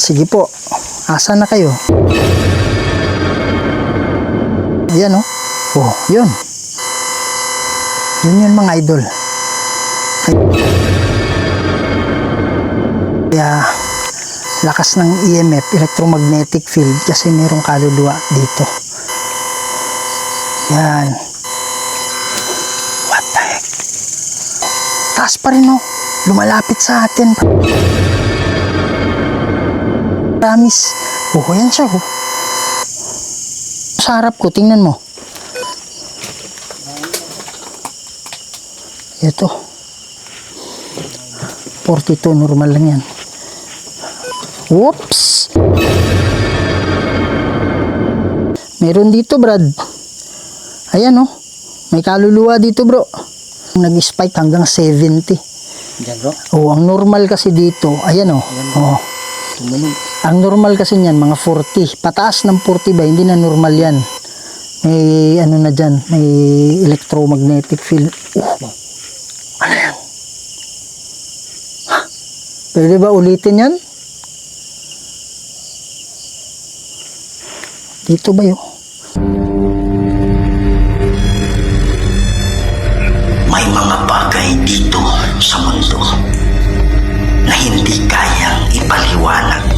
Sige po. Asa na kayo? Ayan oh. Oh, yun. Yun mga idol. Kaya lakas ng EMF, electromagnetic field, kasi mayroong kaluluwa dito. Yan. What the heck? Taas pa rin oh. Lumalapit sa atin. Promise. Oh, yan siya oh. Sa harap ko, tingnan mo. Ito. 42, normal lang yan. Whoops! Meron dito, Brad. Ayan, oh. May kaluluwa dito, bro. Nag-spike hanggang 70. Diyan, bro? Oh, ang normal kasi dito, ayan, oh. Oh. Ang normal kasi niyan, mga 40. Pataas ng 40 ba, hindi na normal yan. May, ano na dyan, may electromagnetic field. Ano yan? Ha? Pwede ba ulitin yan? Dito ba yun? May mga bagay dito sa mundo na hindi kayang ipaliwanag.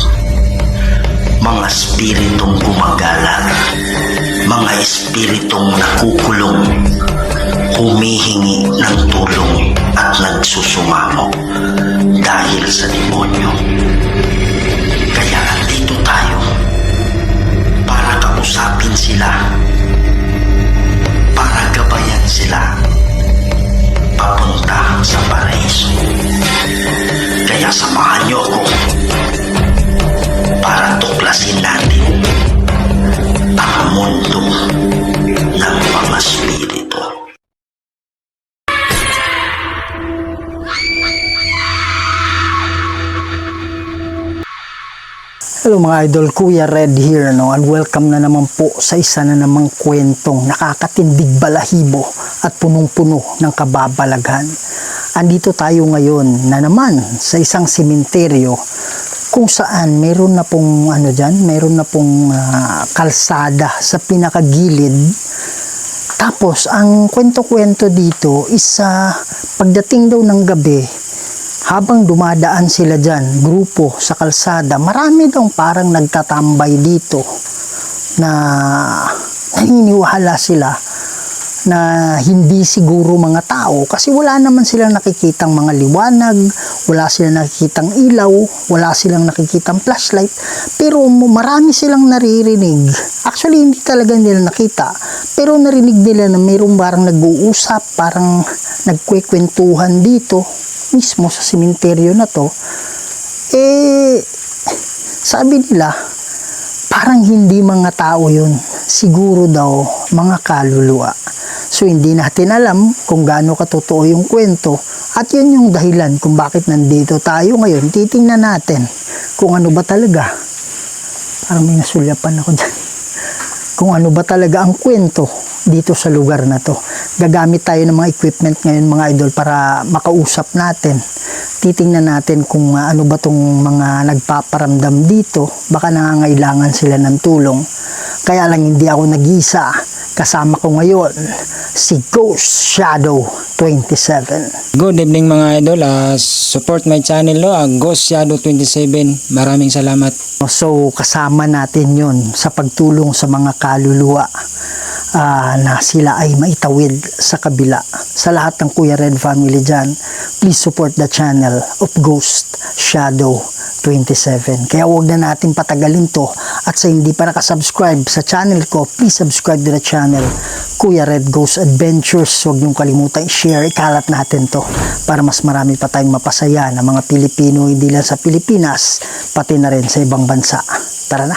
Mga espiritong gumagala, mga espiritong nakukulong, humihingi ng tulong at nagsusumamo dahil sa demonyo. Kaya andito tayo para kausapin sila, para gabayan sila papunta sa paraiso. Kaya samahan niyo ako para tuklasin natin ang mundo ng mga spirito. Hello mga idol, Kuya Red here, no? And welcome na naman po sa isa na namang kwentong nakakatindig balahibo at punong-puno ng kababalaghan. Andito tayo ngayon na naman sa isang sementeryo kung saan meron na pong meron na pong kalsada sa pinakagilid. Tapos ang kwento-kwento dito is pagdating daw ng gabi, habang dumadaan sila dyan, grupo sa kalsada, marami daw parang nagtatambay dito na naniniwala sila na hindi siguro mga tao kasi wala naman silang nakikitang mga liwanag, wala silang nakikitang ilaw, wala silang nakikitang flashlight, pero marami silang naririnig. Actually, hindi talaga nila nakita, pero narinig nila na mayroong parang nag-uusap, parang nagkwekwentuhan dito mismo sa sementeryo na to. Sabi nila parang hindi mga tao yun, siguro daw mga kaluluwa. So hindi natin alam kung gaano katotoo yung kwento, at yun yung dahilan kung bakit nandito tayo ngayon. Titingnan natin kung ano ba talaga, parang may nasulyapan ako dyan, kung ano ba talaga ang kwento dito sa lugar na to. Gagamit tayo ng mga equipment ngayon mga idol para makausap natin. Titingnan natin kung ano ba tong mga nagpaparamdam dito. Baka nangangailangan sila ng tulong. Kaya lang hindi ako nag-isa. Kasama ko ngayon si Ghost Shadow 27. Good evening mga idol. Support my channel, Ghost Shadow 27. Maraming salamat. So kasama natin yon sa pagtulong sa mga kaluluwa na sila ay maitawid sa kabila. Sa lahat ng Kuya Red family dyan, please support the channel of Ghost Shadow 27. Kaya huwag na natin patagalin to, at sa hindi pa nakasubscribe sa channel ko, please subscribe to the channel Kuya Red Ghost Adventures. Huwag niyong kalimutan i-share, ikalat natin to para mas marami pa tayong mapasaya na mga Pilipino, hindi lang sa Pilipinas, pati na rin sa ibang bansa. Tara na!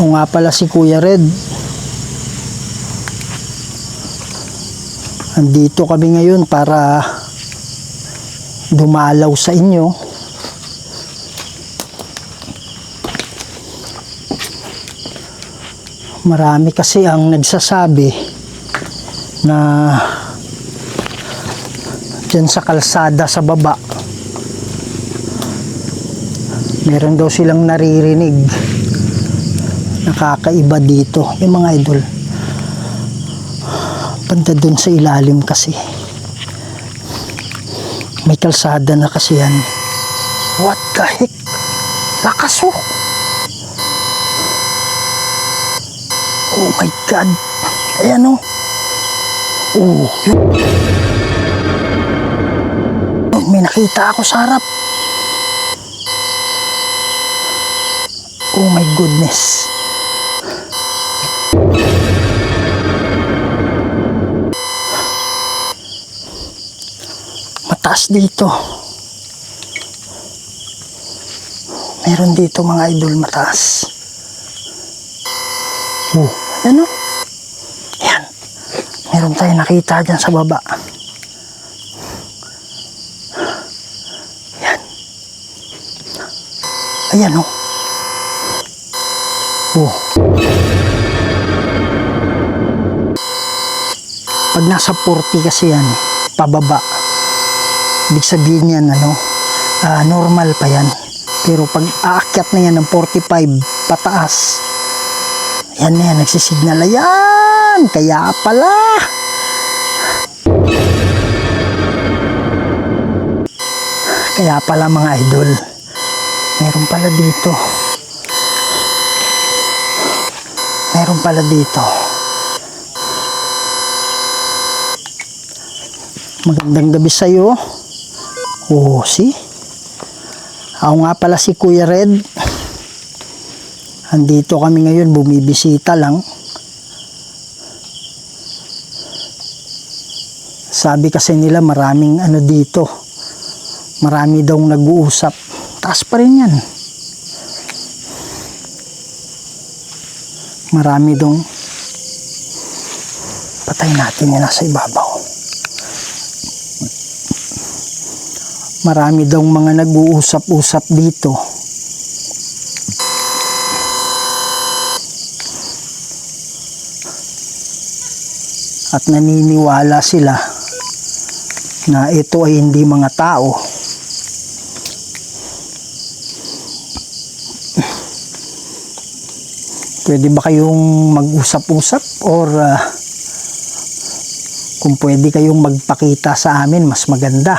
O nga pala si Kuya Red. Andito kami ngayon para dumalaw sa inyo. Marami kasi ang nagsasabi na dyan sa kalsada sa baba Meron daw silang naririnig. Nakakaiba dito. Yung mga idol. Banda dun sa ilalim kasi. May kalsada na kasi yan. What the heck? Lakas oh! Oh my God! Ayan oh! Oh, yun. May nakita ako sa harap. Oh my goodness. Mataas dito. Meron dito mga idol mataas. Oh, ano? Yan. Meron tayo nakita dyan sa baba. Yan. Ayan oh. Oh. Pag nasa 40 kasi yan, pababa. Ibig sabihin yan, normal pa yan. Pero pag aakyat na yan ng 45 pataas, yan na yan, nagsisignal. Ayan! Kaya pala! Kaya pala mga idol, meron pala dito. Meron pala dito. Magandang gabi sa'yo. Oh, see? Ako nga pala si Kuya Red. Andito kami ngayon, bumibisita lang. Sabi kasi nila maraming dito. Marami daw nag-uusap. Taas pa rin yan. Marami dong patay natin yung nasa ibabaw. Marami daw mga nag-uusap-usap dito. At naniniwala sila na ito ay hindi mga tao. Pwede ba kayong mag-usap-usap or kung pwede kayong magpakita sa amin, mas maganda.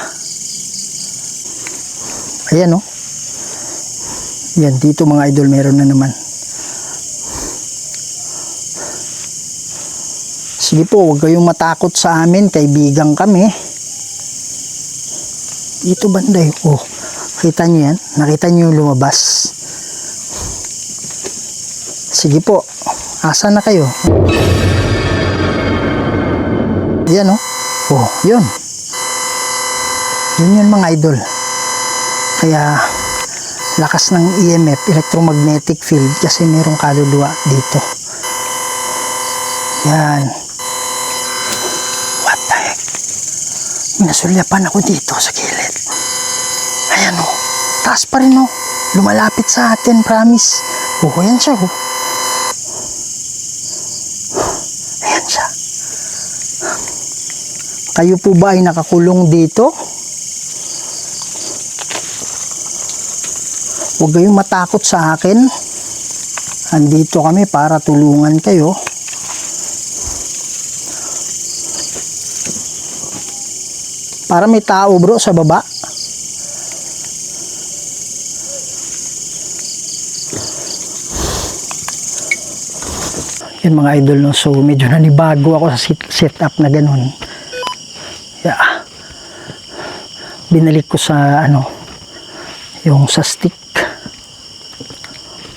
Ayan oh. Yan, dito mga idol, meron na naman. Sige po, huwag kayong matakot sa amin, kaibigan kami. Dito banda oh. Kita nyo yan? Nakita nyo yung lumabas? Sige po, asa na kayo? Yan oh. Oh, yun. Yun mga idol. Kaya lakas ng EMF, electromagnetic field, kasi merong kaluluwa dito. Yan. What the heck? Minasulyapan ako dito sa gilid. Ayan oh. Taas pa rin oh. Lumalapit sa atin, promise. Oh, ayan siya oh. Ayan siya. Kayo po ba ay nakakulong dito? Huwag kayong matakot sa akin. Andito kami para tulungan kayo. Para may tao bro sa baba. Yan mga idol no. So medyo nanibago ako sa setup na ganun. Yeah. Binalik ko sa yung sa stick.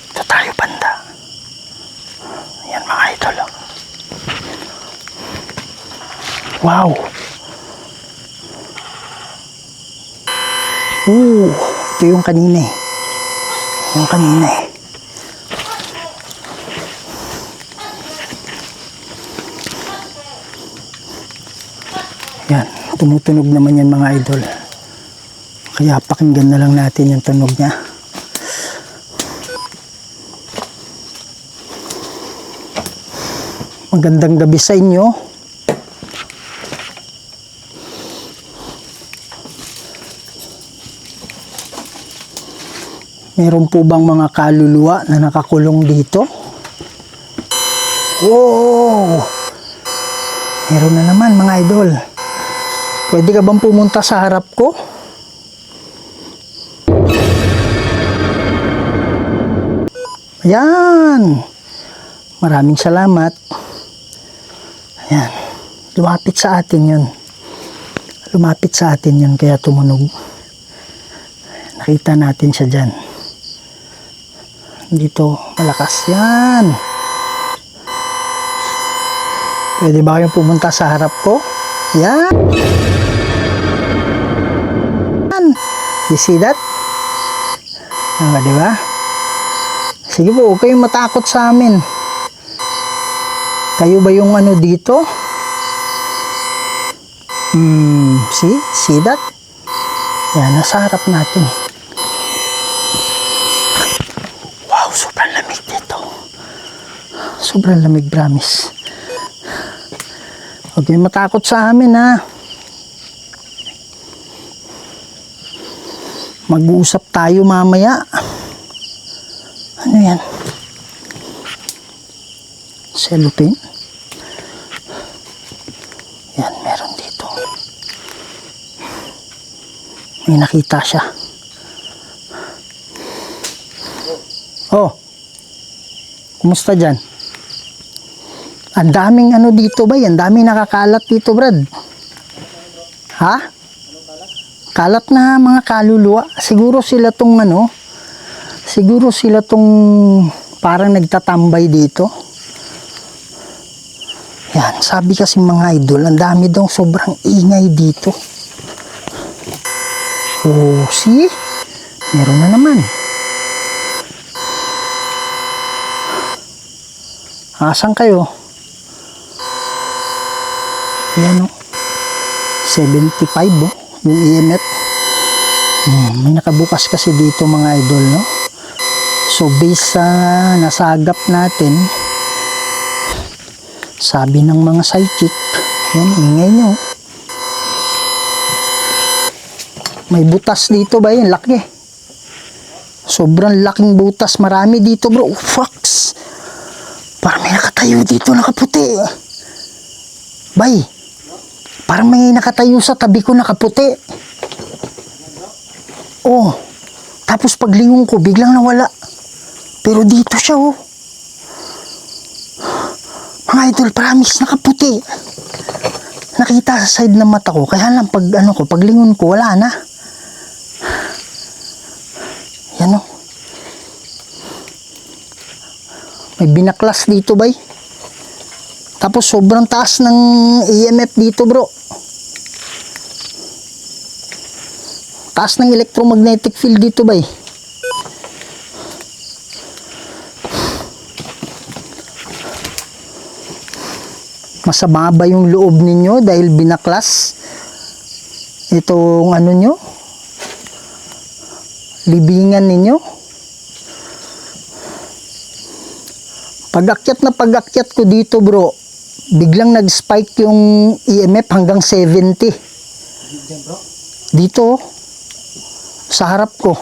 Ito tayo banda. Yan mga idol. Wow. Ito yung kanina eh. Yung kanina eh. Yan, tumutunog naman yan mga idol. Kaya pakinggan na lang natin yung tunog niya. Magandang gabi sa inyo. Meron po bang mga kaluluwa na nakakulong dito? Wow! Meron na naman mga idol. Pwede ka bang pumunta sa harap ko? Ayan! Maraming salamat. Ayan. Lumapit sa atin yun. Lumapit sa atin yun kaya tumunog. Nakita natin siya dyan. Dito, malakas yan. Pwede ba kayong pumunta sa harap ko? Yan. You see that? Di ba? Sige po, huwag kayong matakot sa amin. Kayo ba yung ano dito? See that? Yan, nasa harap natin. Wow, sobrang lamig dito. Sobrang lamig, promise. Huwag kayong matakot sa amin, ha. Mag-uusap tayo mamaya. Ano yan? Cellophane? Yan, meron dito. May nakita siya. Oh. Kumusta dyan? Ang daming ano dito ba? Ang daming nakakalat dito, Brad. Ha? Kalat na mga kaluluwa. Siguro sila tong ano, siguro sila tong parang nagtatambay dito. Yan, sabi kasi mga idol, ang dami daw sobrang ingay dito. Oh, see? Meron na naman. Asan kayo? Ayan o. 75 oh. Yung EMF. May nakabukas kasi dito mga idol, no? So, based sa nasagap natin, sabi ng mga psychic, yan, ingay nyo. May butas dito ba yan? Laki. Sobrang laking butas. Marami dito, bro. Fox. Parang may nakatayo dito, nakaputi. Bay. Parang may nakatayo sa tabi ko, nakaputi. Oh. Tapos paglingon ko, biglang nawala. Pero dito siya, oh. Mga idol, promise, nakaputi. Nakita sa side ng mata ko. Kaya lang, pag ano ko, paglingon ko, wala na. Yan, oh. May binaklas dito, bay. Tapos sobrang taas ng EMF dito, bro. Taas ng electromagnetic field dito, bay. Masama ba yung loob ninyo dahil binaklas itong ano nyo? Libingan ninyo? Pag-akyat ko dito, bro, biglang nag-spike yung EMF hanggang 70. Dito, sa harap ko.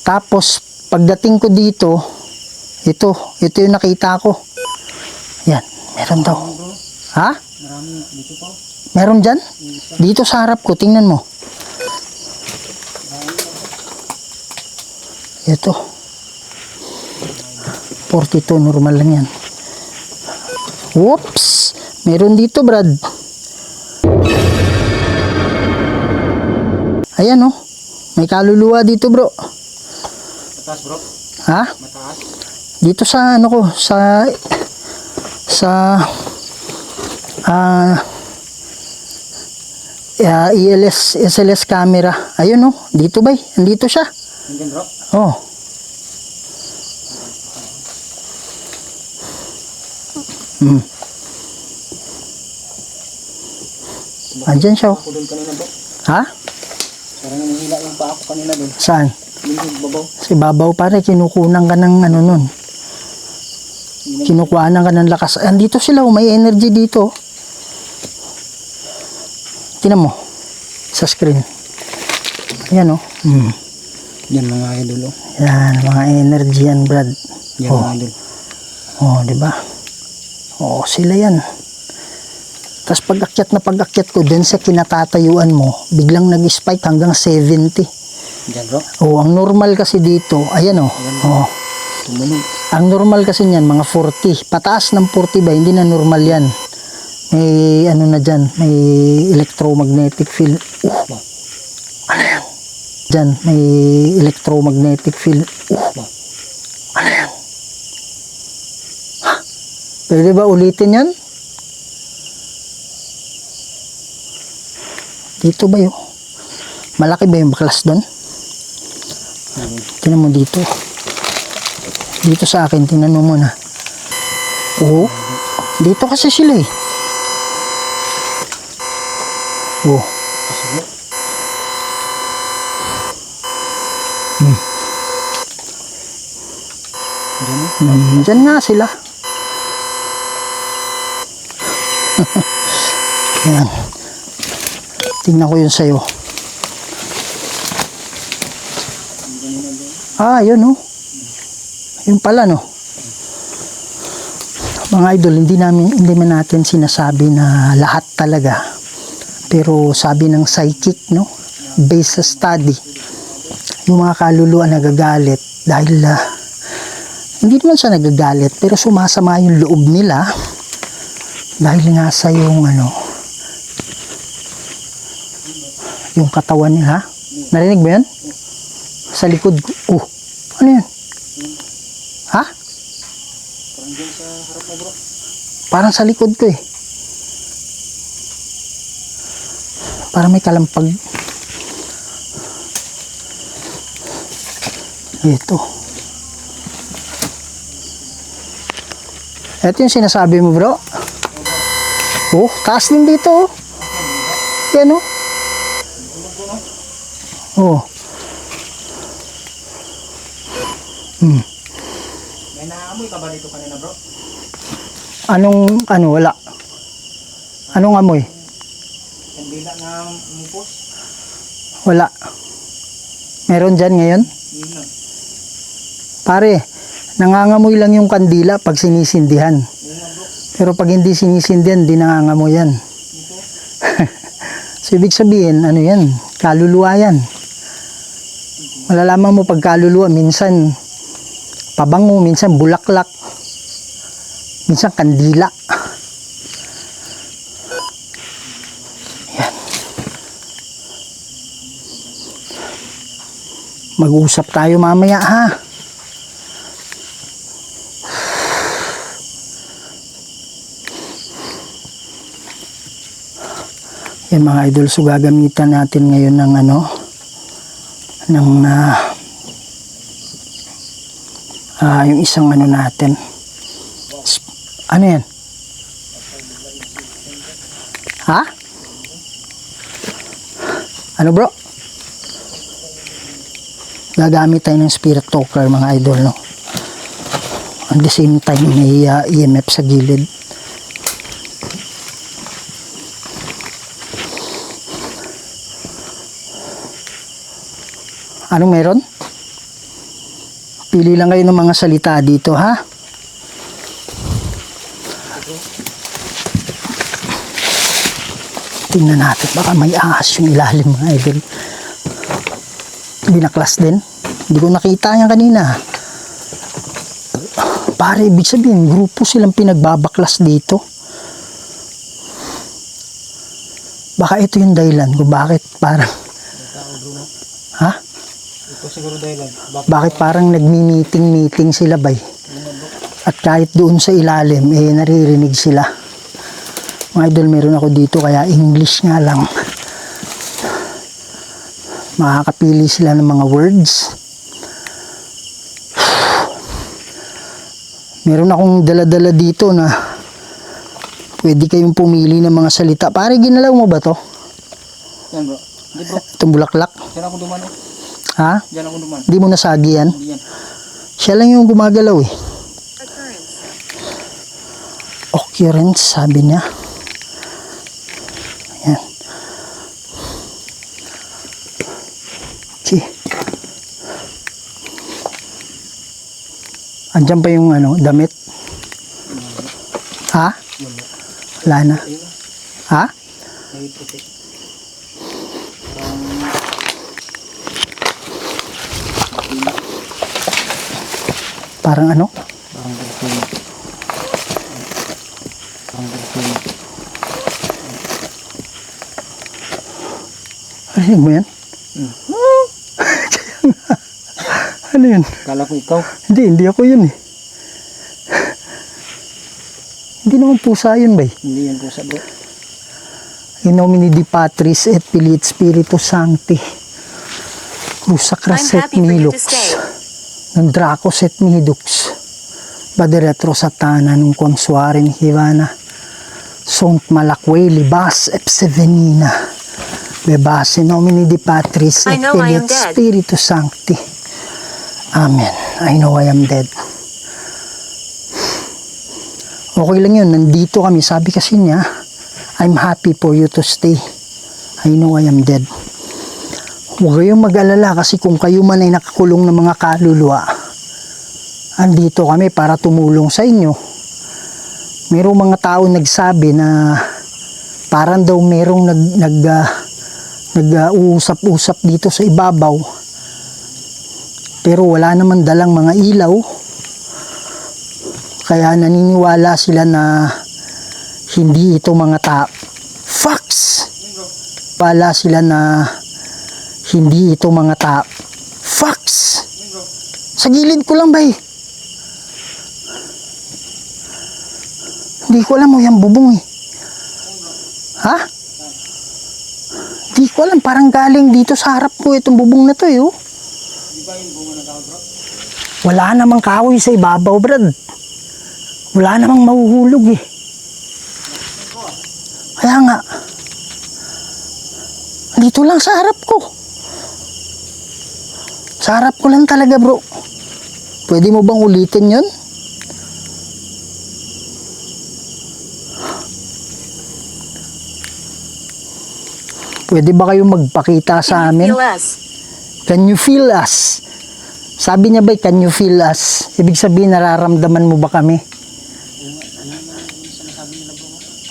Tapos, pagdating ko dito, ito yung nakita ko. Yan, meron daw. Ha? Meron dyan? Dito sa harap ko, tingnan mo. Ito. 42, normal lang yan. Whoops! Meron dito, Brad. Ayan, oh. May kaluluwa dito, bro. Mataas, bro. Ha? Mataas. Dito sa, ano ko, sa SLS camera. Ayun, oh. Dito, bay. Andito siya. Andyan, bro. Oh. Andyan siya, oh. Ako doon kanina, bro. Ha? Parang nanghila yung pa ako kanina doon. Saan? Yung babaw. Si babaw, pare, kinukunan ka ng ano nun. Kinukuhanan ka ng lakas. Andito sila, oh. May energy dito. Tinan mo. Sa screen. Ayan, oh. Yan mga idol. Oh. Yan, mga energy yan, Brad. Yan Oh. mga idol. Oh, di ba? Oo, sila yan. Tapos pag-akyat ko dun sa kinatatayuan mo, biglang nag-spike hanggang 70. Yan bro. Oh, ang normal kasi dito, ayan oh. Oh. Tumunog. Ang normal kasi niyan mga 40. Pataas ng 40 ba, hindi na normal yan. May ano na dyan, may electromagnetic field. Ano yan? Dyan, may electromagnetic field. Ano yan? Ha? Pwede ba ulitin yan? Dito ba yun? Malaki ba yung baklas doon? Tingnan mo dito. Dito sa akin, tingnan mo muna. Oo. Dito kasi sila eh. Oo. Diyan nga sila. Yan. Tingnan ko yun sa'yo. Ah, yun oh. Yun pala no. Mga idol, hindi man natin sinasabi na lahat talaga. Pero sabi ng psychic, no? Based sa study, yung mga kaluluwa nagagalit dahil hindi naman siya nagagalit pero sumasama yung loob nila dahil nga sa yung yung katawan nila. Narinig ba yan? Sa likod. Oh, ano yan? Ha? Parang sa likod ko eh. Parang may kalampag. Ito. Ito yung sinasabi mo bro. Oh, taas din dito oh. Yan oh. Oh. May naamoy ka ba dito kanina bro? Wala. Anong amoy? Kandila na umupos? Wala. Meron dyan ngayon? Yun lang. Pare, nangangamoy lang yung kandila pag sinisindihan. Pero pag hindi sinisindihan, di nangangamoy yan. So, ibig sabihin, ano yan? Kaluluwa yan. Malalaman mo pag kaluluwa, minsan pabango, minsan bulaklak, minsan kandila. Yan. Mag-usap tayo mamaya ha. Yan mga idol, so gagamitan natin ngayon ng yung isang natin. Ano yan? Ha? Ano bro? Gagamit tayo ng spirit talker mga idol, no? At the same time, may EMF sa gilid. Anong meron? Pili lang kayo ng mga salita dito, ha? Tingnan natin, baka may ahas yung ilalim mga idol. Binaklas din. Hindi ko nakita yan kanina. Pare, ibig sabihin, grupo silang pinagbabaklas dito. Baka ito yung dahilan kung bakit parang... Ha? Ito siguro dahilan. Bakit parang nagmi-meeting sila bay? At kahit doon sa ilalim, naririnig sila. Mga idol, meron ako dito kaya English nga lang. Makakapili sila ng mga words. Meron akong dala-dala dito na pwede kayong pumili ng mga salita. Pare, ginalaw mo ba to? Yan bro. Hindi bro. Itong bulaklak? Diyan ako duman eh. Ha? Diyan ako duman. Hindi mo nasagi yan? Hindi yan. Siya lang yung gumagalaw eh. Occurrence, sabi niya. Ayan. Okay. Andyan pa yung ano, damit? Ha? Wala na. Ha? May puti. Parang ano? Parang delfin. Parang delfin. Ano mo yan? Ano yun? Kala ko ikaw. Hindi ako yun eh. Hindi naman pusa yun, bay. Hindi yan pusa bro. In nomine Di Patris et Filii et Spiritus Sancti. Crucacras I'm et happy for you to Milux. stay. Non Dracos et Midux. Baderetro Satana num consuare Hivana. Sunt malaque libas epsevenina. Bebas in nomine Di Patris I et know I Filii am et dead. Spiritus Sancti. Amen. I know I am dead. Okay lang yun. Nandito kami. Sabi kasi niya, I'm happy for you to stay. I know I am dead. Huwag kayong mag-alala kasi kung kayo man ay nakakulong ng mga kaluluwa, andito kami para tumulong sa inyo. Merong mga tao nagsabi na parang daw merong nag-uusap-usap dito sa ibabaw. Pero wala naman dalang mga ilaw. Kaya naniniwala sila na hindi ito mga tao. Fox! Wala sila na hindi ito mga tao. Fox! Sa gilid ko lang, bay. Hindi ko alam mo yung bubong eh. Ha? Hindi ko alam. Parang galing dito sa harap ko itong bubong na to eh. Oh. Wala namang kahoy sa ibabaw, brad. Wala namang mahuhulog eh. Kaya nga, dito lang sa harap ko. Sa harap ko lang talaga, bro. Pwede mo bang ulitin yun? Pwede ba kayong magpakita sa Can amin? you feel us? Can you feel us? Sabi niya ba, can you feel us? Ibig sabihin, nararamdaman mo ba kami?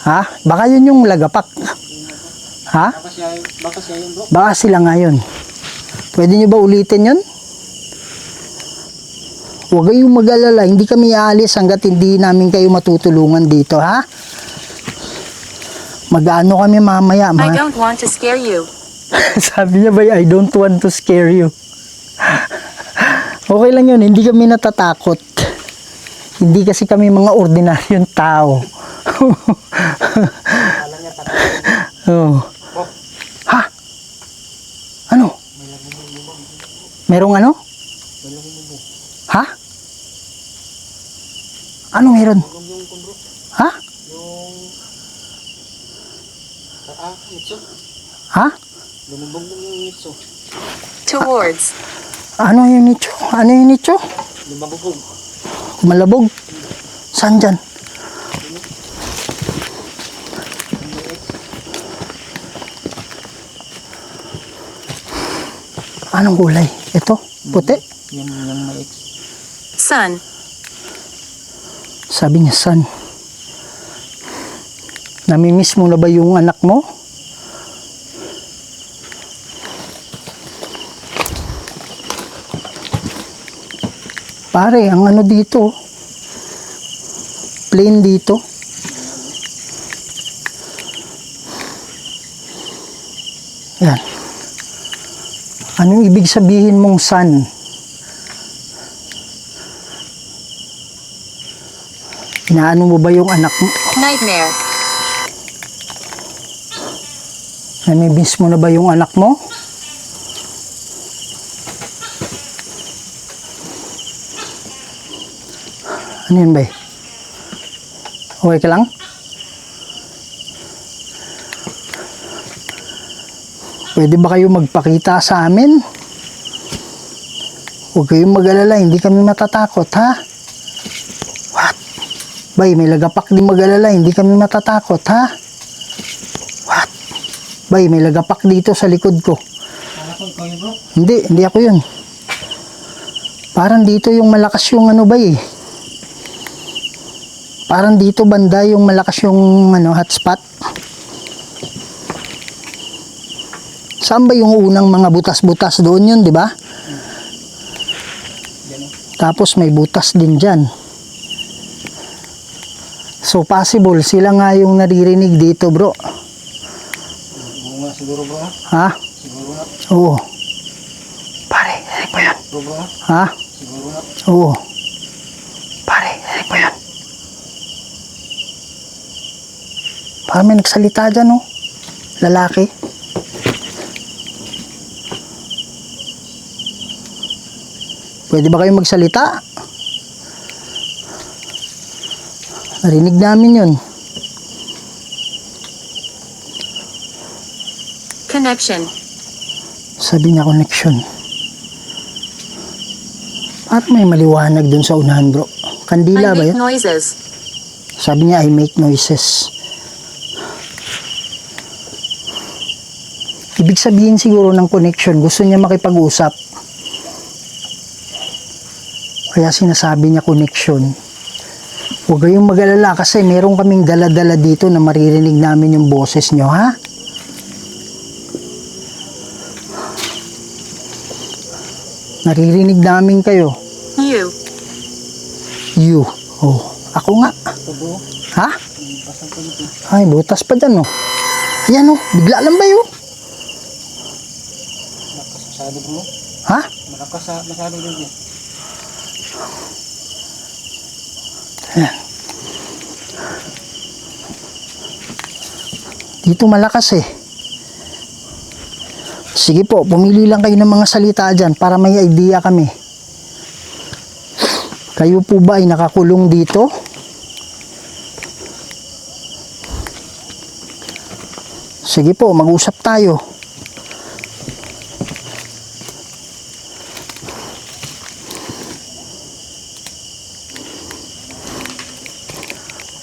Ha? Baka yun yung lagapak. Ha? Baka siya yun bro. Baka sila ngayon. Pwede nyo ba ulitin yun? Huwag kayong mag-alala. Hindi kami aalis hanggat hindi namin kayo matutulungan dito, ha? Mag-ano kami mamaya, I don't want to scare you. Sabi niya ba, I don't want to scare you. Okay lang yun, hindi kami natatakot. Hindi kasi kami mga ordinaryong tao. Oh. Ha? Ano? Merong ano? Ha? Ano meron? Ha? Ha? Towards. Ano yun nicho? Ano yun nicho? Lumabog. Malabog? Saan dyan? Anong gulay? Ito? Puti? Yan yung may X. Sun. Sabi niya, son. Namimiss mo na ba yung anak mo? Pare, ang ano dito, plain dito. Yan. Anong ibig sabihin mong son? Inaano mo ba yung anak mo? Nightmare. Namimiss mo na ba yung anak mo? Ano yun ba? Okay ka lang? Pwede ba kayo magpakita sa amin? Huwag kayong mag-alala, hindi kami matatakot, ha? What? Bay, may lagapak din mag-alala, hindi kami matatakot, ha? What? Bay, may lagapak dito sa likod ko. Kala ko ikaw yun bro. Hindi ako yun. Parang dito yung malakas yung ano ba eh. Parang dito banda yung malakas yung hotspot. Saan ba yung unang mga butas-butas doon yun, di ba? Tapos may butas din dyan. So possible, sila nga yung naririnig dito, bro. Siguro bro, Ha? siguro na, Oo. Pare, ano ba yan? bro, Ha? siguro na. Oo. Pare, ano ba yan? Parang may nagsalita dyan, oh. Lalaki. Pwede ba kayong magsalita? Narinig namin yun. Connection. Sabi niya connection. Parang may maliwanag dun sa unahan, bro. Kandila I ba make yun? noises. Sabi niya, I make noises. Ibig sabihin siguro ng connection, gusto niya makipag-usap. Kaya sinasabi niya connection. Huwag kayong mag-alala kasi meron kaming dala-dala dito na maririnig namin yung boses nyo, ha? Naririnig namin kayo. You. You. Oh, ako nga. Ha? Ay, butas pa dyan, oh. Ayan, oh. Bigla lang ba yun? Masyado bro, Ha? masyado bro. Ayan. Dito malakas eh. Sige po, pumili lang kayo ng mga salita dyan para may idea kami. Kayo po ba ay nakakulong dito? Sige po, mag-usap tayo.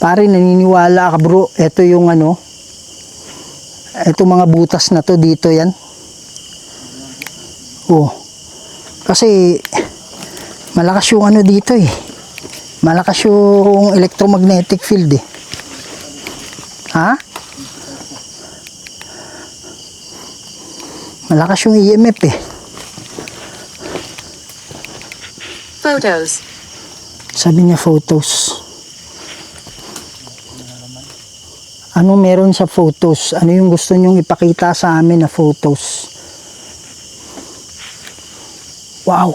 Pare, naniniwala ka bro, ito yung ito mga butas na to dito yan. Oh. Kasi malakas yung dito eh. Malakas yung electromagnetic field eh. Ha? Malakas yung EMF eh. Photos. Sabi niya photos. Ano meron sa photos? Ano yung gusto nyong ipakita sa amin na photos? Wow.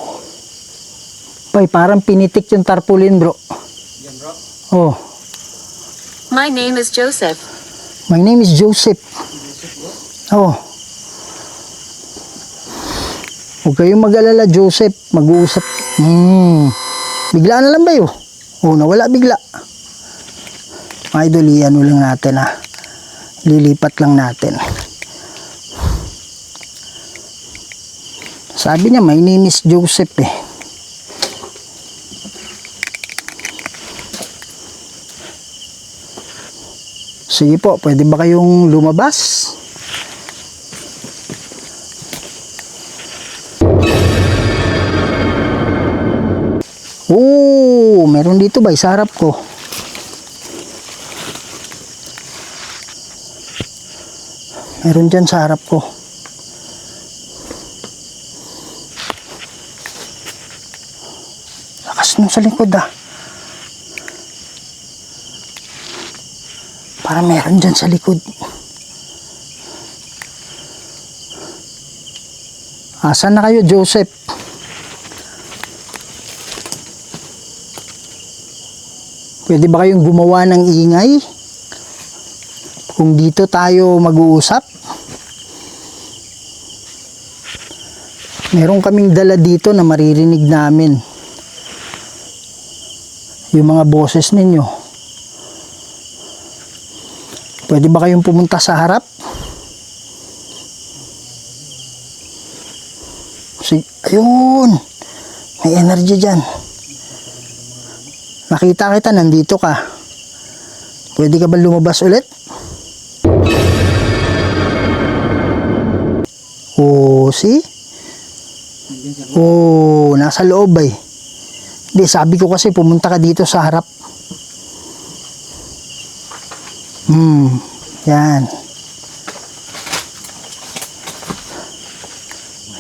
Bay, parang pinitik yung tarpaulin, bro. Oh, My name is Joseph. my name is Joseph. Oh. Huwag kayong mag-alala, Joseph. Mag-uusap. Bigla na lang ba yun? Oh, nawala bigla. Mga idol, lang natin ha. Lilipat lang natin. Sabi niya, my name is Joseph eh. Sige po, pwede ba kayong lumabas? Oh, meron dito ba? Sa harap ko. Meron dyan sa harap ko. Lakas nung sa likod ah. Para meron dyan sa likod. Asan na kayo, Joseph? Pwede ba kayong gumawa ng ingay? Kung dito tayo mag-uusap? Meron kaming dala dito na maririnig namin. Yung mga boses ninyo. Pwede ba kayong pumunta sa harap? Ayun! May energy dyan. Nakita kita, nandito ka. Pwede ka ba lumabas ulit? Oh, see? Oh, nasa loob eh. Hindi, sabi ko kasi pumunta ka dito sa harap. Yan.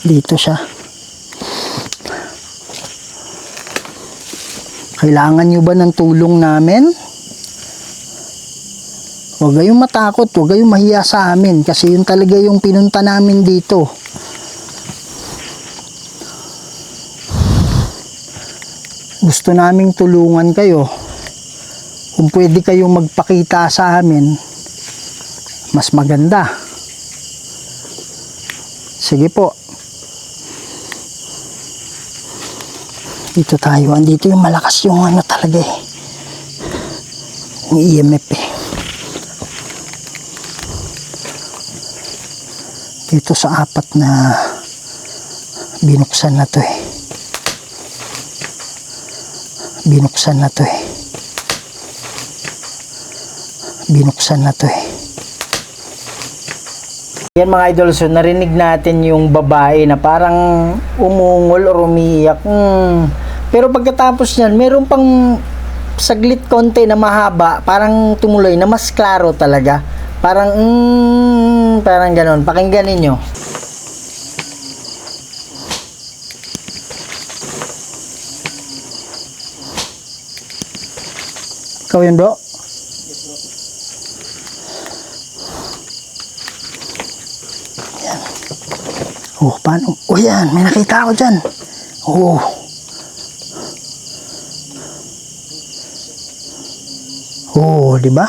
Dito siya. Kailangan nyo ba ng tulong namin? Huwag kayong matakot, huwag kayong mahiya sa amin kasi yun talaga yung pinunta namin dito. Gusto naming tulungan kayo. Kung pwede kayong magpakita sa amin, mas maganda. Sige po. Dito tayo. Andito yung malakas yung ano talaga eh. Yung EMF eh. Dito sa apat na binuksan na to eh. Binuksan na to eh. Binuksan na to eh. Yan mga idol, so narinig natin yung babae na parang umungol or umiiyak. Pero pagkatapos niyan, meron pang saglit konti na mahaba, parang tumuloy na mas klaro talaga. Parang parang ganon. Pakinggan ninyo. Ikaw yun, bro? Yan. Oh, paano? Oh, yan. May nakita ako dyan. Oh. Oh, di ba?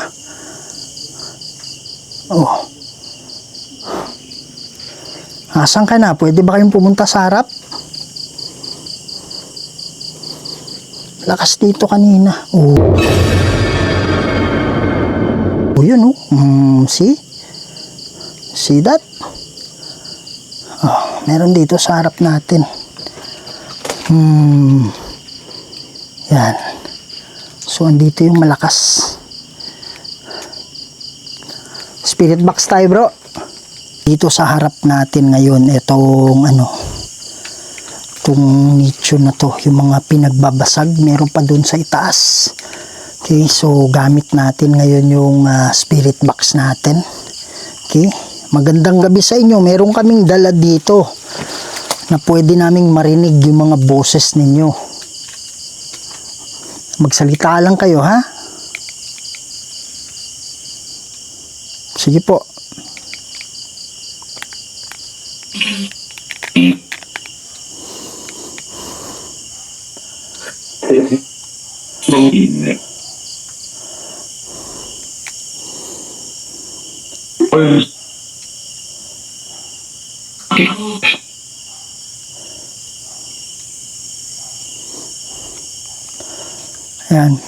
Oh. Asan ka na? Pwede ba kayong pumunta sa harap? Lakas dito kanina. Oh. Oh, yun oh. See? See that? Oh, meron dito sa harap natin. Yan. So, andito yung malakas. Spirit box tayo, bro. Dito sa harap natin ngayon, itong ano, itong nicho na to, yung mga pinagbabasag, meron pa dun sa itaas. Okay, so gamit natin ngayon yung spirit box natin. Okay, magandang gabi sa inyo. Meron kaming dala dito na pwede naming marinig yung mga boses ninyo. Magsalita lang kayo, ha? Sige po. Ayan.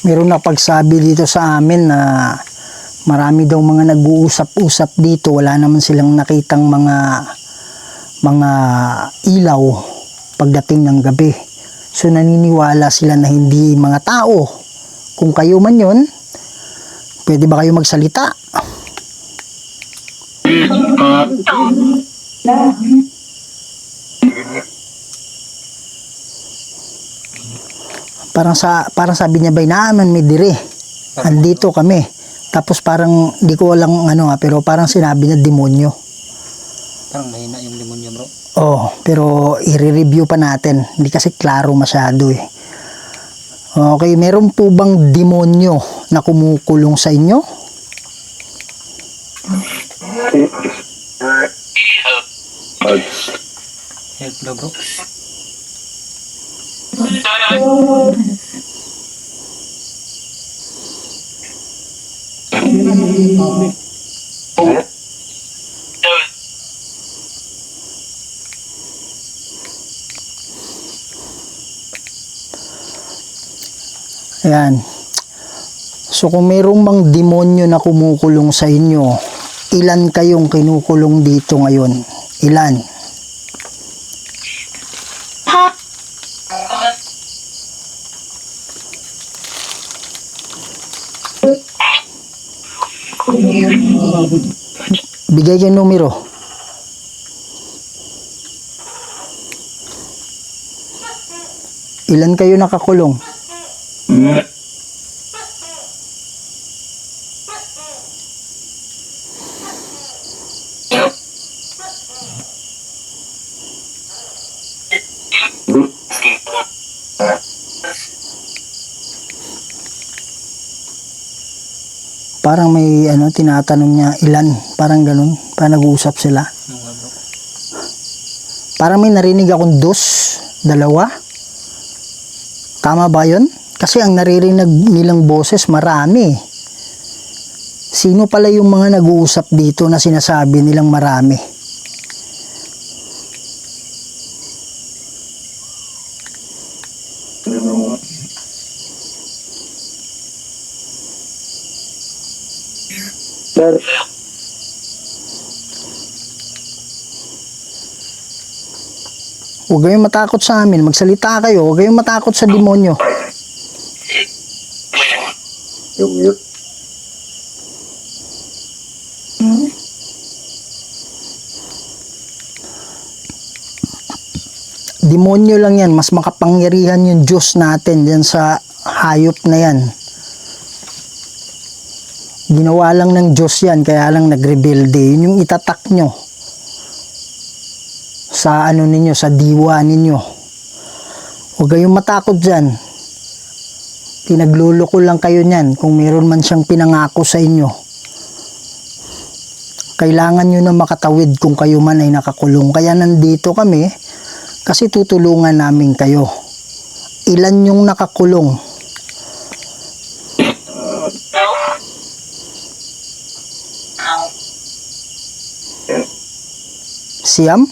Meron na pagsabi dito sa amin na marami daw mga nag-uusap-usap dito. Wala naman silang nakitang mga ilaw pagdating ng gabi. So naniniwala sila na hindi mga tao. Kung kayo man yun, pwede ba kayo magsalita? Parang sabi niya, bay naaman may dire. Andito kami. Tapos parang di ko walang ano pero parang sinabi niya demonyo. Parang mahina yung demonyo, bro. Oh, pero i-review pa natin. Hindi kasi klaro masyado eh. Okay, meron po bang demonyo na kumukulong sa inyo? Help daw, bro. Ayan. So kung mayroong mang demonyo na kumukulong sa inyo, ilan kayong kinukulong dito ngayon? Ilan? Bigay kayo numero. Ilan kayo nakakulong? Parang may tinatanong niya ilan, parang ganun, parang nag-uusap sila. Parang may narinig akong dalawa. Tama ba yun? Kasi ang naririnig nilang boses marami. Sino pala yung mga nag-uusap dito na sinasabi nilang marami? Huwag kayong matakot sa amin. Magsalita kayo. Huwag kayong matakot sa demonyo. Demonyo lang yan. Mas makapangyarihan yung Diyos natin dyan sa hayop na yan. Ginawa lang ng Diyos yan. Kaya lang nagrebelde. Yun yung itatak nyo sa ninyo, sa diwa ninyo. Huwag kayong matakot dyan. Pinagluloko lang kayo niyan kung meron man siyang pinangako sa inyo. Kailangan nyo na makatawid kung kayo man ay nakakulong. Kaya nandito kami kasi tutulungan namin kayo. Ilan yung nakakulong? Siam?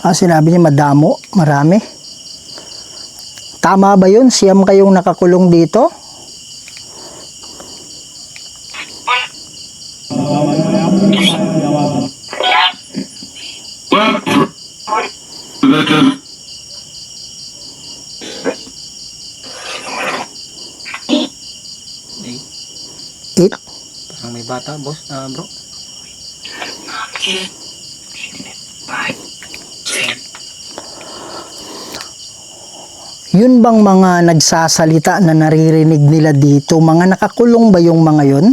Sinabi niya madamo, marami. Tama ba yun? Siyam kayong nakakulong dito? Eight? Parang may bata, boss, bro. Yun bang mga nagsasalita na naririnig nila dito? Mga nakakulong ba yung mga yun?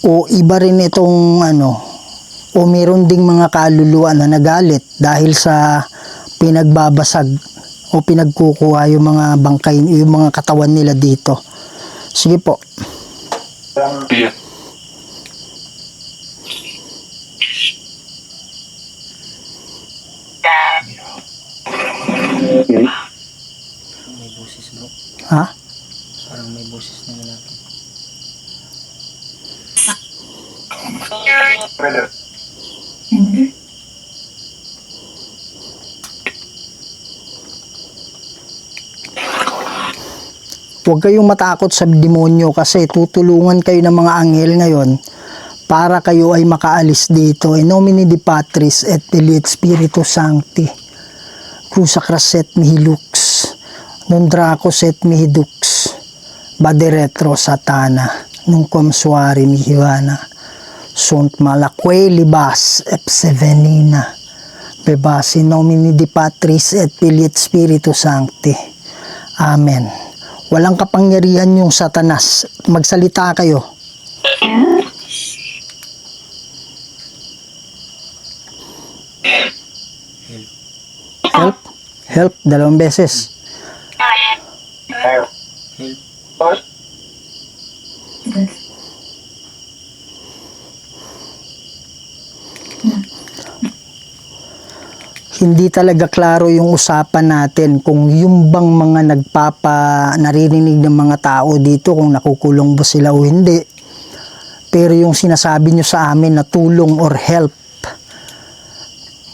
O iba rin itong o meron ding mga kaluluwa na nagalit dahil sa pinagbabasag o pinagkukuha yung mga bangkay, yung mga katawan nila dito. Sige po. May boses, bro. Ha? Parang may boses na lalaki. Huwag kayong matakot sa demonyo kasi tutulungan kayo ng mga anghel ngayon para kayo ay makaalis dito. In nomine Dei Patris et Filii et Spiritus Sancti. Cruca crescet mihi lux, non dracos et mihi dux, vade retro satana, nunquam suari mihi vana, sunt malaque libas epse venina, bebas in nomine Dei Patris et Filii et Spiritus Sancti. Amen. Walang kapangyarihan yung Satanas. Magsalita kayo. Help. Help. 2 beses. Hindi talaga klaro yung usapan natin kung yung bang mga naririnig ng mga tao dito kung nakukulong ba sila o hindi. Pero yung sinasabi nyo sa amin na tulong or help,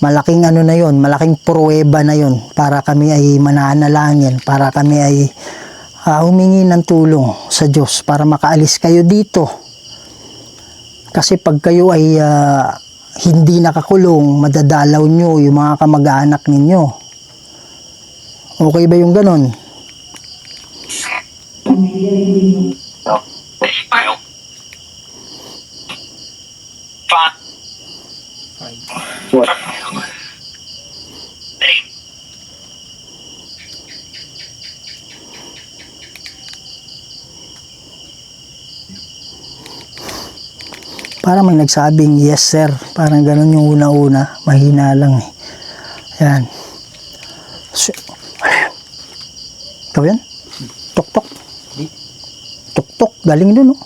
malaking na yon, malaking pruweba na yon para kami ay mananalangin, para kami ay humingi ng tulong sa Diyos para makaalis kayo dito. Kasi pag kayo ay hindi nakakulong, madadalaw nyo yung mga kamag-anak ninyo. Okay ba yung ganon? Parang may nagsabing, yes sir. Parang ganun yung una-una. Mahina lang eh. Yan. So, ikaw yan? Tok-tok. Tok-tok. Galing dun, oh.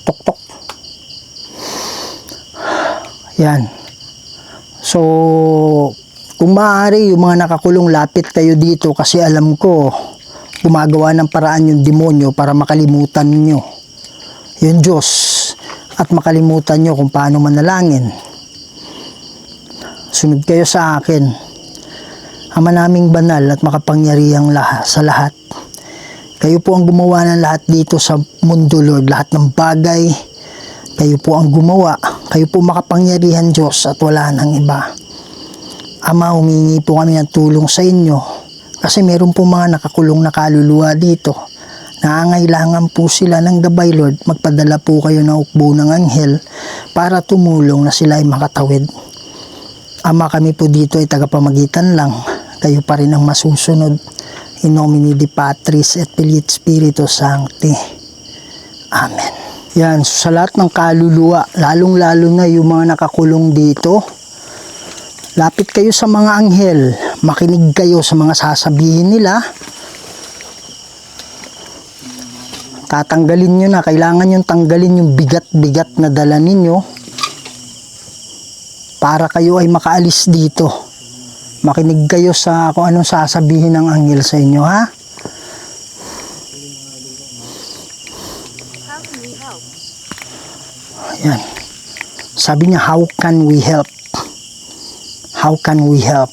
Tok-tok. Yan. So, kung maaari, yung mga nakakulong, lapit kayo dito kasi alam ko, gumagawa ng paraan yung demonyo para makalimutan nyo yung Diyos at makalimutan nyo kung paano manalangin. Sunod kayo sa akin. Ama naming banal at makapangyarihang sa lahat. Kayo po ang gumawa ng lahat dito sa mundo, Lord. Lahat ng bagay, kayo po ang gumawa. Kayo po makapangyarihan, Diyos, at wala nang iba. Ama, humingi po kami ng tulong sa inyo kasi meron po mga nakakulong na kaluluwa dito. Nangangailangan po sila ng gabay, Lord. Magpadala po kayo ng ukbo ng anghel para tumulong na sila ay makatawid. Ama, kami po dito ay tagapamagitan lang. Kayo pa rin ang masusunod. In nomine Dei Patris et Filii et Spiritus Sancti. Amen. Yan, so sa lahat ng kaluluwa, lalong-lalo na yung mga nakakulong dito, lapit kayo sa mga anghel, makinig kayo sa mga sasabihin nila, tatanggalin nyo na, kailangan nyo tanggalin yung bigat-bigat na dala ninyo para kayo ay makaalis dito. Makinig kayo sa kung anong sasabihin ng anghel sa inyo, ha? Ayan. Sabi niya, how can we help? How can we help?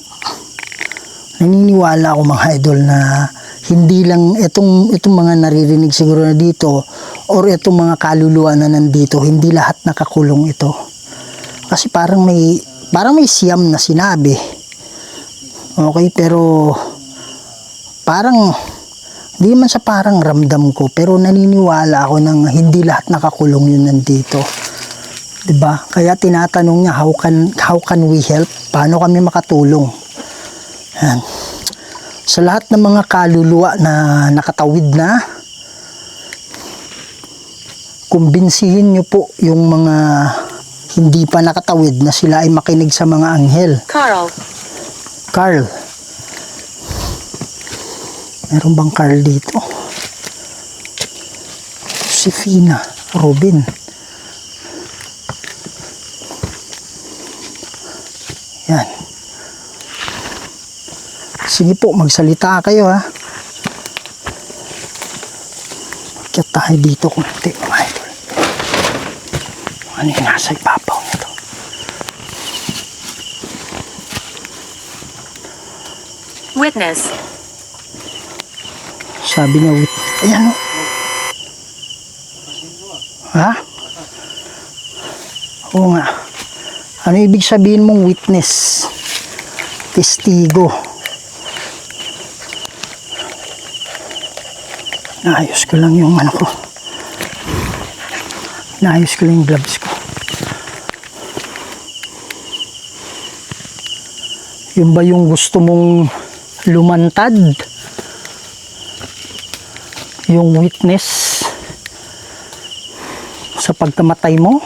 Naniniwala ako mga idol na hindi lang itong mga naririnig siguro na dito or itong mga kaluluwa na nandito, hindi lahat nakakulong ito. Kasi parang may siyam na sinabi. Okay, pero parang hindi man sa parang ramdam ko, pero naniniwala ako nang hindi lahat nakakulong yun nandito. 'Di ba? Kaya tinatanong niya, how can we help? Paano kami makatulong? Yan. Sa lahat ng mga kaluluwa na nakatawid na, kumbinsihin niyo po yung mga hindi pa nakatawid na sila ay makinig sa mga anghel. Carl. Meron bang Carl dito? Josefina. Robin. Yan. Sige po, magsalita kayo, ha. Magkita tayo dito kunti, mga idol. Ano yung nasa ibabaw nito? Witness. Sabi niya, ayan o. Ha? Oo nga. Ano ibig sabihin mong witness? Testigo. Naayos ko lang yung ano ko. Naayos ko lang yung gloves ko. Yun ba yung gusto mong lumantad? Yung witness sa pagkamatay mo?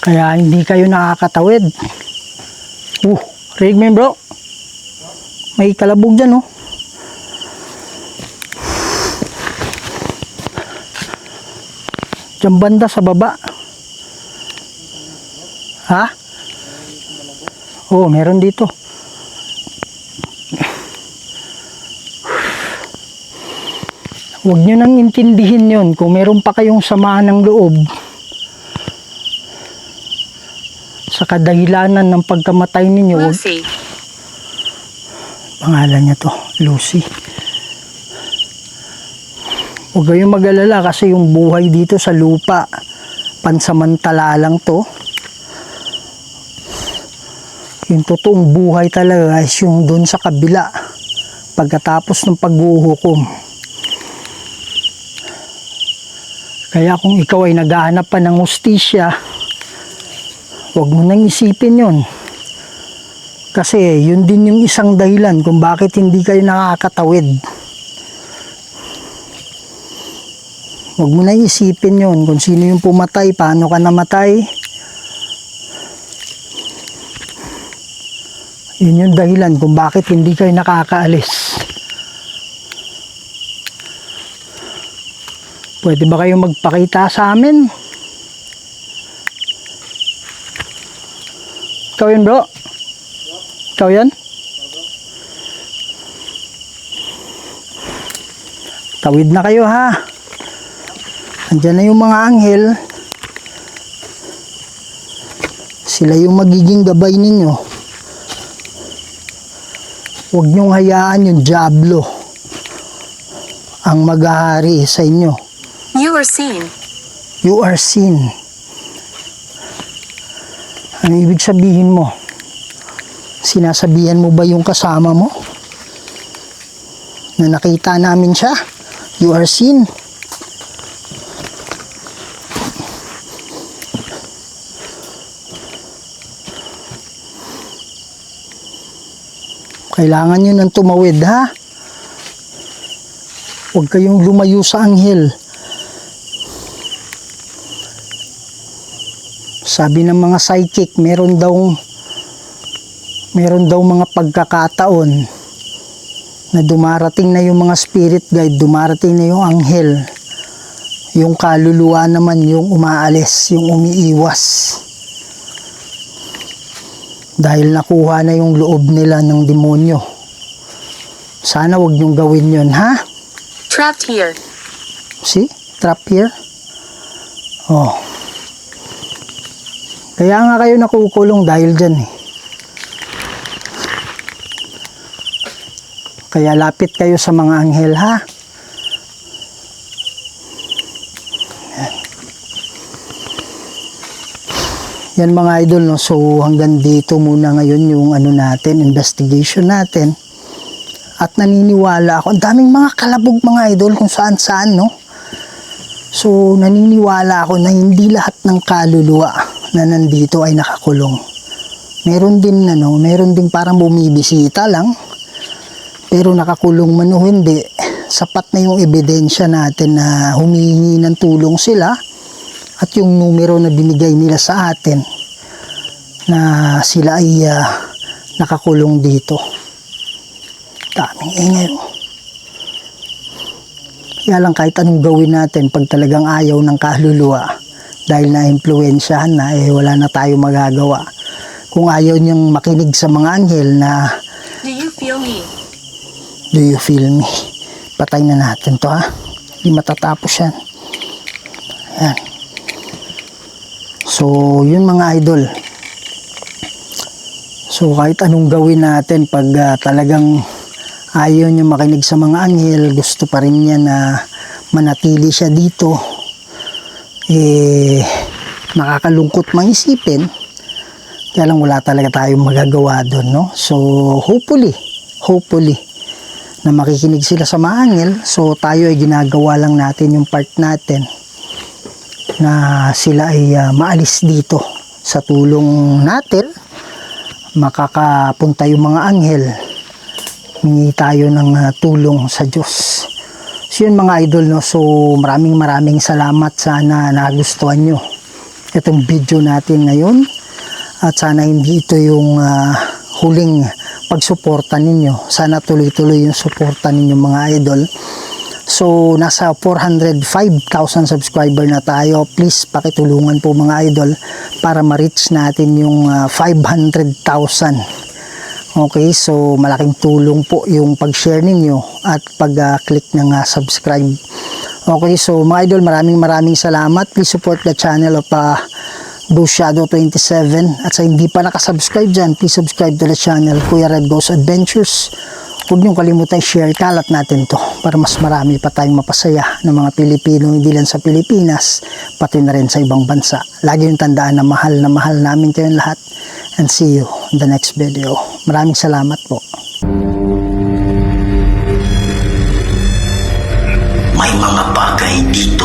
Kaya hindi kayo nakakatawid. Rinig mo yun, bro? May kalabog dyan, oh. Diyan banda sa baba. Ha? Oo, meron dito. Huwag nyo nang intindihin yon kung meron pa kayong samaan ng loob sa kadahilanan ng pagkamatay ninyo. Lucy. Pangalan niya to, Lucy. Huwag kayong mag-alala kasi yung buhay dito sa lupa, pansamantala lang to. Yung totoong buhay talaga is yung doon sa kabila, pagkatapos ng paghuhukom. Kaya kung ikaw ay naghahanap pa ng hustisya, huwag mo nang isipin yun. Kasi yun din yung isang dahilan kung bakit hindi kayo nakakatawid. Huwag mo na isipin yun kung sino yung pumatay, paano ka namatay. Yun yung dahilan kung bakit hindi kayo nakakaalis. Pwede ba kayo magpakita sa amin? Ikaw yun, bro? Ikaw yan? Tawid na kayo, ha? Andiyan na yung mga anghel. Sila yung magiging gabay ninyo. Huwag niyong hayaan yung diablo ang maghahari sa inyo. You are seen. You are seen. Ano ibig sabihin mo? Sinasabihan mo ba yung kasama mo? Na nakita namin siya? You are seen. Kailangan nyo nang tumawid, ha? Huwag kayong lumayo sa anghel. Sabi ng mga psychic, meron daw mga pagkakataon na dumarating na yung mga spirit guide, dumarating na yung anghel. Yung kaluluwa naman yung umaalis, yung umiiwas. Dahil nakuha na yung loob nila ng demonyo. Sana wag niyong gawin yun, ha? Trapped here. See? Trap here. Oh. Kaya nga kayo nakukulong dahil dyan, eh. Kaya lapit kayo sa mga anghel, ha? Yan mga idol, no? So hanggang dito muna ngayon yung investigation natin. At naniniwala ako, ang daming mga kalabog mga idol kung saan-saan, no? So naniniwala ako na hindi lahat ng kaluluwa na nandito ay nakakulong. Meron din parang bumibisita lang. Pero nakakulong man o hindi, sapat na yung ebidensya natin na humihingi ng tulong sila. At yung numero na binigay nila sa atin na sila ay nakakulong dito. Daming ingay. Kaya lang kahit anong gawin natin pag talagang ayaw ng kaluluwa dahil na-impluensyahan na, wala na tayo magagawa. Kung ayaw niyang makinig sa mga anghel na Do you feel me? do you feel me? Patay na natin to, ha? Hindi matatapos yan. Ayan. So, yun mga idol. So, kahit anong gawin natin pag talagang ayaw nyo makinig sa mga anghel, gusto pa rin niya na manatili siya dito, nakakalungkot maisipin. Kaya lang wala talaga tayong magagawa doon, no? So, hopefully, na makikinig sila sa mga anghel. So, tayo ay ginagawa lang natin yung part natin na sila ay maalis dito sa tulong natin. Makakapunta yung mga anghel, hingi tayo ng tulong sa Diyos. So yun mga idol, no? So maraming salamat, sana nagustuhan nyo itong video natin ngayon at sana hindi ito yung huling pagsuporta ninyo. Sana tuloy-tuloy yung suporta ninyo mga idol. So, nasa 405,000 subscriber na tayo. Please, pakitulungan po mga idol para ma-reach natin yung 500,000. Okay, so malaking tulong po yung pag-share ninyo at pag-click ng subscribe. Okay, so mga idol, maraming salamat. Please support the channel of Ghost Shadow 27. At sa hindi pa nakasubscribe dyan, please subscribe to the channel Kuya Red Ghost Adventures. Huwag niyong kalimutan share, kalat natin to para mas marami pa tayong mapasaya ng mga Pilipino, hindi lang sa Pilipinas, pati na rin sa ibang bansa. Lagi yung tandaan na mahal namin kayong lahat. And see you in the next video. Maraming salamat po. May mga bagay dito